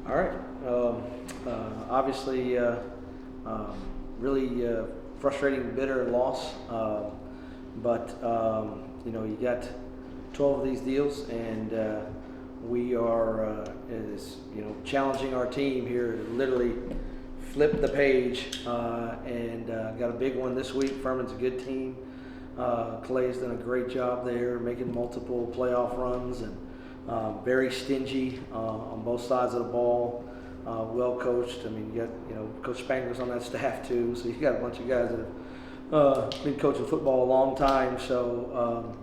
All right. Obviously, really frustrating, bitter loss. But you got 12 of these deals, and we are challenging our team here to literally flip the page. And got a big one this week. Furman's a good team. Clay's done a great job there, making multiple playoff runs, and very stingy on both sides of the ball. Well coached. I mean, you got Coach Spangler's on that staff too, so you got a bunch of guys that have been coaching football a long time. So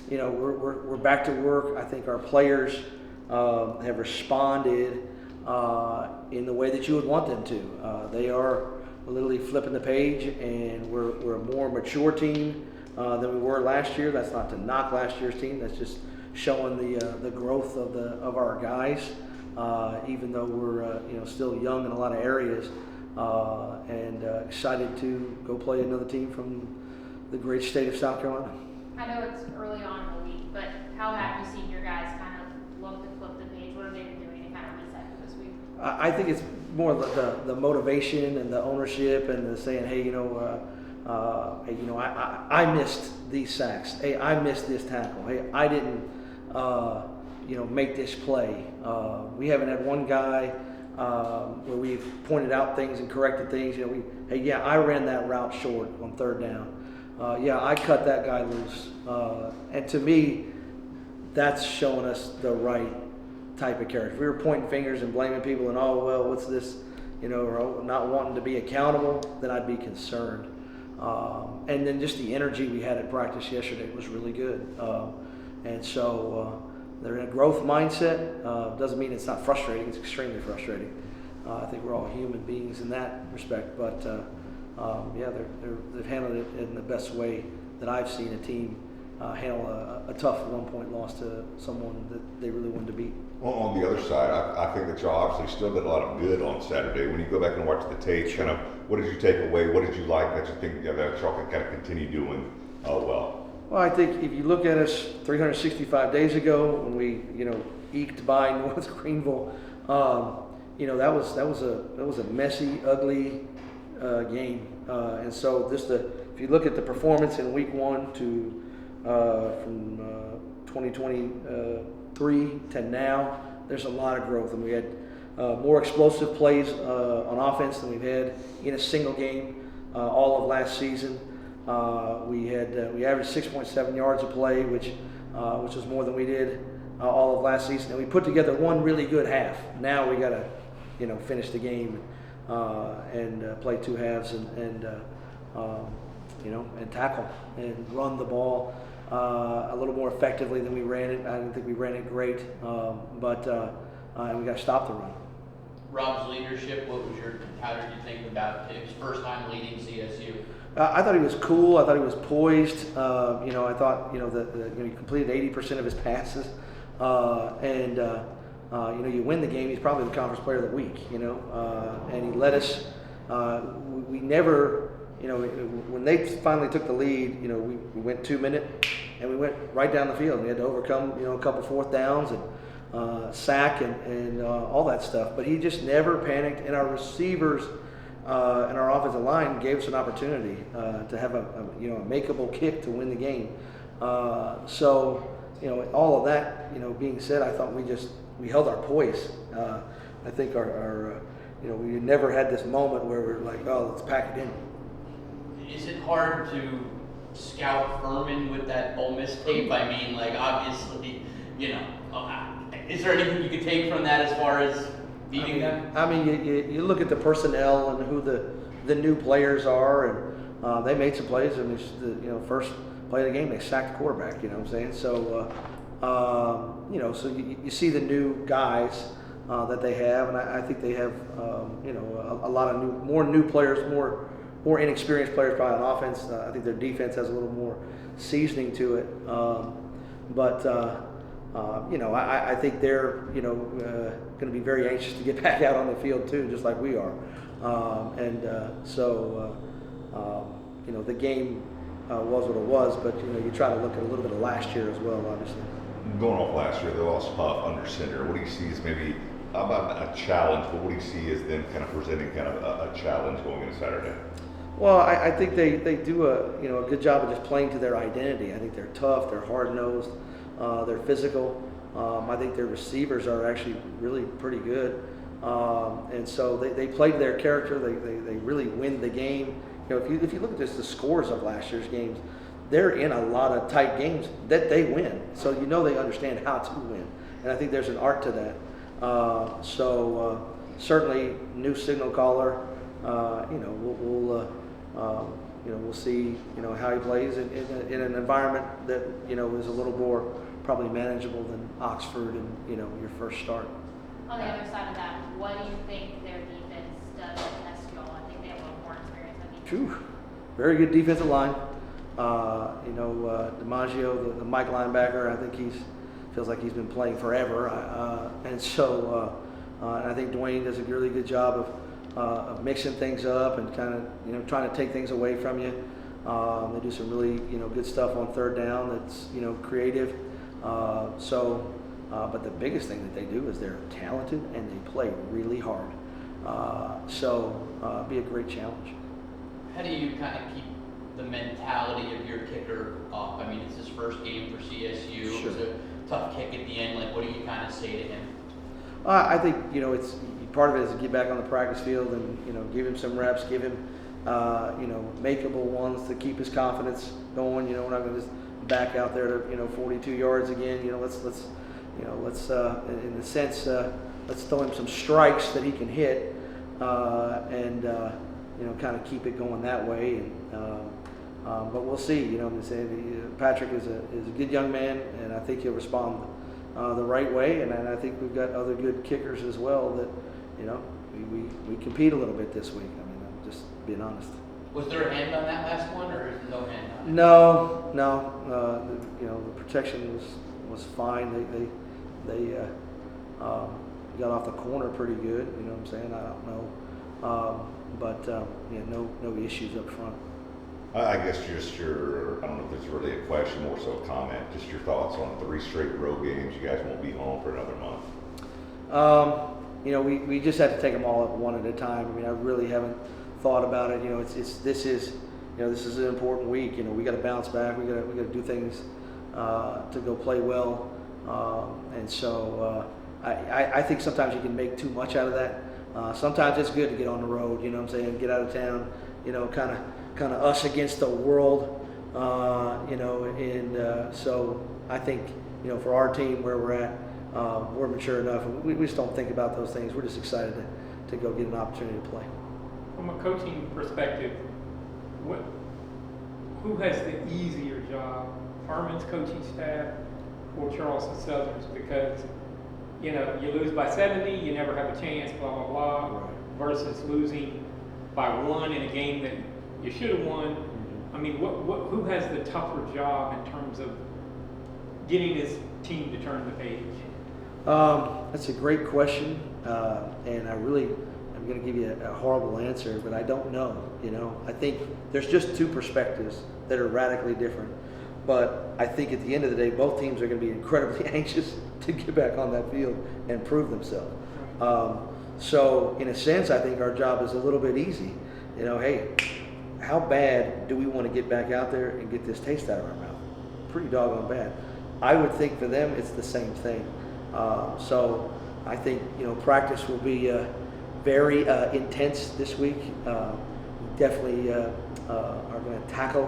we're back to work. I think our players have responded in the way that you would want them to. They are literally flipping the page, and we're a more mature team than we were last year. That's not to knock last year's team. That's just showing the growth of our guys, even though we're still young in a lot of areas, and excited to go play another team from the great state of South Carolina. I know it's early on in the week, but how have you seen your guys kind of look to flip the page? What have they been doing to kind of reset for this week? I think it's more the motivation and the ownership and the saying, hey, I missed these sacks. Hey, I missed this tackle. Hey, I didn't make this play. We haven't had one guy where we've pointed out things and corrected things. I ran that route short on third down. I cut that guy loose. And to me, that's showing us the right type of character. If we were pointing fingers and blaming people and, what's this, or not wanting to be accountable, then I'd be concerned. And then just the energy we had at practice yesterday was really good. And so they're in a growth mindset. Doesn't mean it's not frustrating. It's extremely frustrating. I think we're all human beings in that respect. But they've handled it in the best way that I've seen a team handle a tough 1-point loss to someone that they really wanted to beat. Well, on the other side, I think that y'all obviously still did a lot of good on Saturday. When you go back and watch the tape, kind of what did you take away? What did you like that you think that y'all can kind of continue doing well? Well, I think if you look at us 365 days ago when we, eked by North Greenville, that was a messy, ugly game, and so if you look at the performance in Week 1 to from 2023 to now, there's a lot of growth, and we had more explosive plays on offense than we've had in a single game all of last season. We averaged 6.7 yards a play, which was more than we did all of last season, and we put together one really good half. Now we got to finish the game and play two halves and tackle and run the ball a little more effectively than we ran it. I didn't think we ran it great, but we got to stop the run. Rob's leadership, how did you think about his first time leading CSU? I thought he was cool. I thought he was poised. I thought he completed 80% of his passes, and you win the game. He's probably the conference player of the week. And he led us. We never, when they finally took the lead, we went 2 minute, and we went right down the field. We had to overcome a couple fourth downs and sack and all that stuff. But he just never panicked, and our receivers. And our offensive line gave us an opportunity to have a makeable kick to win the game. So all of that being said, I thought we held our poise. I think our we never had this moment where we're like, oh, let's pack it in. Is it hard to scout Furman with that Ole Miss tape? I mean, obviously, is there anything you could take from that as far as beating them? I mean, you look at the personnel and who the new players are, and they made some plays. I mean, the first play of the game, they sacked the quarterback. You know what I'm saying? So, so you see the new guys that they have, and I think they have, a lot of more new players, more inexperienced players probably on offense. I think their defense has a little more seasoning to it, I think they're, going to be very anxious to get back out on the field too, just like we are. The game was what it was, but you try to look at a little bit of last year as well, obviously. Going off last year, they lost Huff under center. What do you see as maybe How about a challenge? What do you see as them kind of presenting kind of a challenge going into Saturday? Well, I think they do a good job of just playing to their identity. I think they're tough, they're hard-nosed, they're physical. I think their receivers are actually really pretty good. And so they play to their character. They really win the game. You know, if you look at just the scores of last year's games, they're in a lot of tight games that they win. So you know they understand how to win. And I think there's an art to that. Certainly new signal caller. We'll see how he plays in an environment that is a little more probably manageable than Oxford and your first start. On the other side of that, what do you think their defense does against y'all? I think they have a little more experience on defense. True. Very good defensive line. DiMaggio, the Mike linebacker, I think feels like he's been playing forever. And I think Dwayne does a really good job of mixing things up and kind of trying to take things away from you. They do some really good stuff on third down that's creative. But the biggest thing that they do is they're talented and they play really hard. Be a great challenge. How do you kind of keep the mentality of your kicker up? I mean, it's his first game for CSU. Sure. It was a tough kick at the end. Like, what do you kind of say to him? I think it's part of it is to get back on the practice field and give him some reps, give him makeable ones to keep his confidence going. We're not going to just back out there to 42 yards again. Let's in a sense let's throw him some strikes that he can hit and kind of keep it going that way. But we'll see. Patrick is a good young man, and I think he'll respond the right way. And I think we've got other good kickers as well that we compete a little bit this week. I mean, I'm just being honest. Was there a hand on that last one, or no hand on it? No. The protection was fine. They got off the corner pretty good. You know what I'm saying? I don't know, but no issues up front. I guess just I don't know if it's really a question, more so a comment, just your thoughts on 3 straight road games. You guys won't be home for another month. We just have to take them all up one at a time. I mean, I really haven't thought about it. This is an important week. We got to bounce back. We got to do things to go play well. I think sometimes you can make too much out of that. Sometimes it's good to get on the road. You know what I'm saying? Get out of town. Kind of us against the world. So I think for our team where we're at, we're mature enough. We just don't think about those things. We're just excited to go get an opportunity to play. From a coaching perspective, who has the easier job, Furman's coaching staff or Charleston Southern's? Because you lose by 70, you never have a chance, blah blah blah. Right. Versus losing by 1 in a game that you should have won. Mm-hmm. I mean, who has the tougher job in terms of getting this team to turn the page? That's a great question, and I'm going to give you a horrible answer, but I don't know. I think there's just 2 perspectives that are radically different. But I think at the end of the day, both teams are going to be incredibly anxious to get back on that field and prove themselves. So in a sense, I think our job is a little bit easy. Hey, how bad do we want to get back out there and get this taste out of our mouth? Pretty doggone bad. I would think for them it's the same thing. So I think practice will be very intense this week. Definitely are going to tackle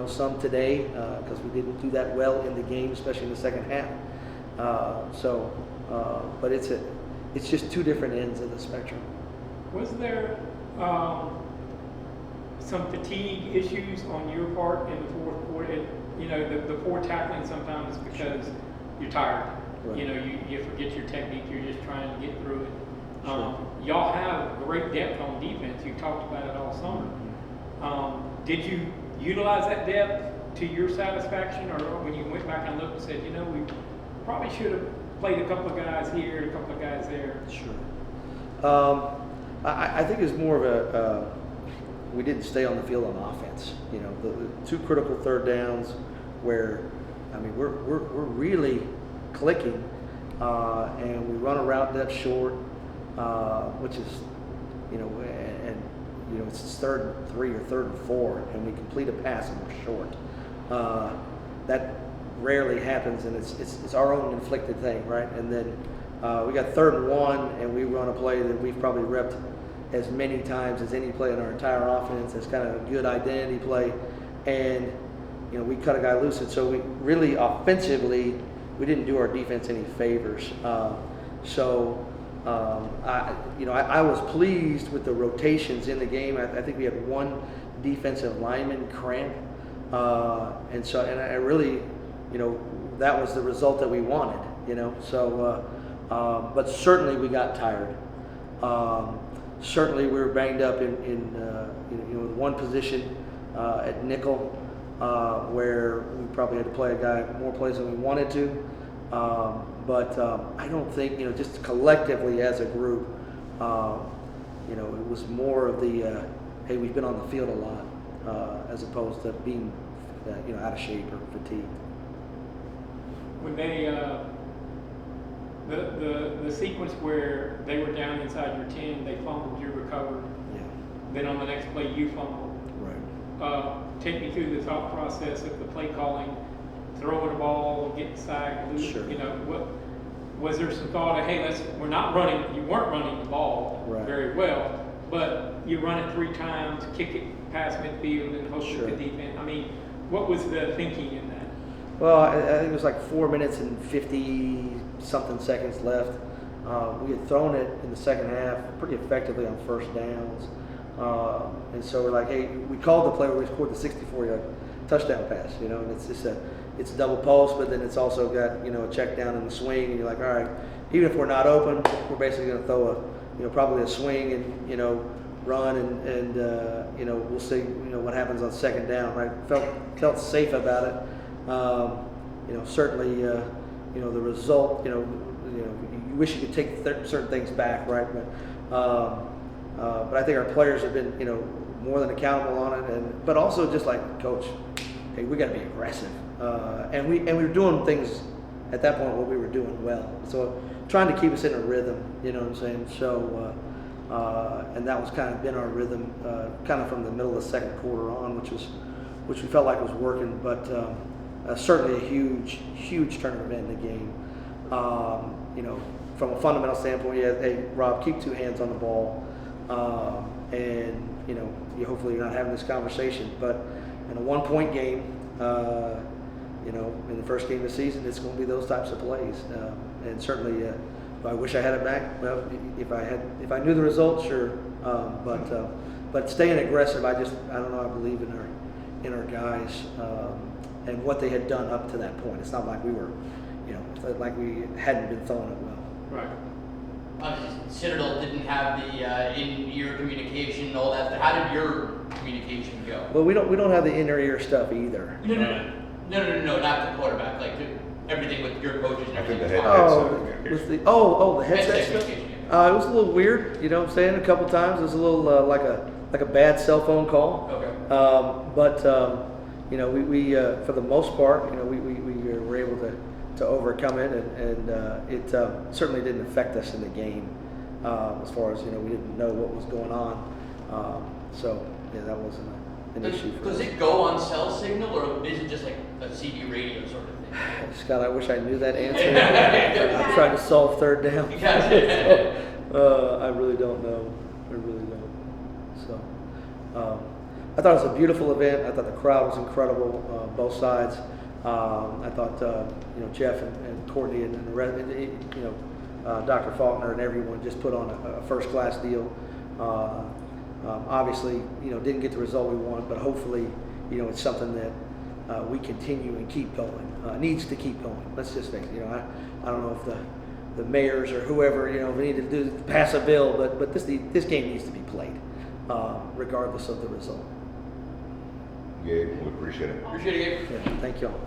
some today because we didn't do that well in the game, especially in the second half. But it's just 2 different ends of the spectrum. Was there some fatigue issues on your part in the fourth quarter? The poor tackling sometimes because you're tired. Right. You forget your technique. You're just trying to get through it. Sure. Y'all have great depth on defense. You talked about it all summer. Did you utilize that depth to your satisfaction, or when you went back and looked and said, we probably should have played a couple of guys here, a couple of guys there? Sure. I think it's more of we didn't stay on the field on offense. The 2 critical third downs where, we're really clicking, and we run a route depth short, which is, and it's 3rd and 3 or 3rd and 4, and we complete a pass and we're short. That rarely happens, and it's our own inflicted thing, right? And then we got 3rd and 1, and we run a play that we've probably repped as many times as any play in our entire offense. It's kind of a good identity play, and we cut a guy loose, and so we really offensively we didn't do our defense any favors. I was pleased with the rotations in the game. I think we had 1 defensive lineman cramp, and I really, that was the result that we wanted. But certainly we got tired. Certainly we were banged up in one position at nickel, where we probably had to play a guy more plays than we wanted to. But I don't think, just collectively as a group, it was more of the, hey, we've been on the field a lot, as opposed to being, out of shape or fatigued. When they, the sequence where they were down inside your 10, they fumbled, you recovered. Yeah. Then on the next play, you fumbled. Right. Take me through the thought process of the play calling, throwing the ball, getting sacked, lose. Sure. What was there some thought of, hey, we're not running. You weren't running the ball Right. very well, but you run it 3 times, kick it past midfield, and hope Sure. the defense. I mean, what was the thinking in that? Well, I think it was like 4 minutes and 50-something seconds left. We had thrown it in the second half pretty effectively on first downs. And so we're like, hey, we called the play where we scored the 64-yard touchdown pass, and it's just it's a double post, but then it's also got, a check down in the swing, and you're like, all right, even if we're not open, we're basically going to throw probably a swing and, run and we'll see, what happens on second down, right? Felt safe about it. Certainly, the result, you wish you could take certain things back, right? But I think our players have been, more than accountable on it, but also just like, coach, hey, we got to be aggressive, and we were doing things at that point what we were doing well. So trying to keep us in a rhythm, you know what I'm saying? So and that was kind of been our rhythm, kind of from the middle of the second quarter on, which we felt like was working, but certainly a huge turn of event in the game. From a fundamental standpoint, yeah, hey, Rob, keep 2 hands on the ball, and hopefully you're not having this conversation, but in a 1-point game, in the first game of the season, it's going to be those types of plays, and certainly, do I wish I had it back? Well, if I knew the result, sure, but staying aggressive, I don't know, I believe in our guys, and what they had done up to that point. It's not like we were, like we hadn't been throwing it well. Right. Citadel didn't have the in-ear communication and all that. How did your communication go? Well, we don't have the inner ear stuff either. No, not the quarterback. Like everything with your coaches and I think everything. the The headset stuff. communication. It was a little weird, you know what I'm saying? A couple times it was a little like a bad cell phone call. Okay. But we for the most part, we were able to overcome it, and it certainly didn't affect us in the game, as far as we didn't know what was going on. So yeah, that wasn't an issue for us. Does it go on cell signal, or is it just like a CD radio sort of thing? Scott, I wish I knew that answer. I'm trying to solve third down. I really don't know. I really don't. So, I thought it was a beautiful event. I thought the crowd was incredible, both sides. I thought, Jeff and Courtney and the rest, Dr. Faulkner and everyone just put on a first-class deal. Obviously, didn't get the result we want, but hopefully, it's something that we continue and keep going. Needs to keep going. Let's just face it. I don't know if the mayors or whoever, we need to pass a bill, but this game needs to be played, regardless of the result. Gabe, we appreciate it. Appreciate it, Gabe. Yeah, thank y'all.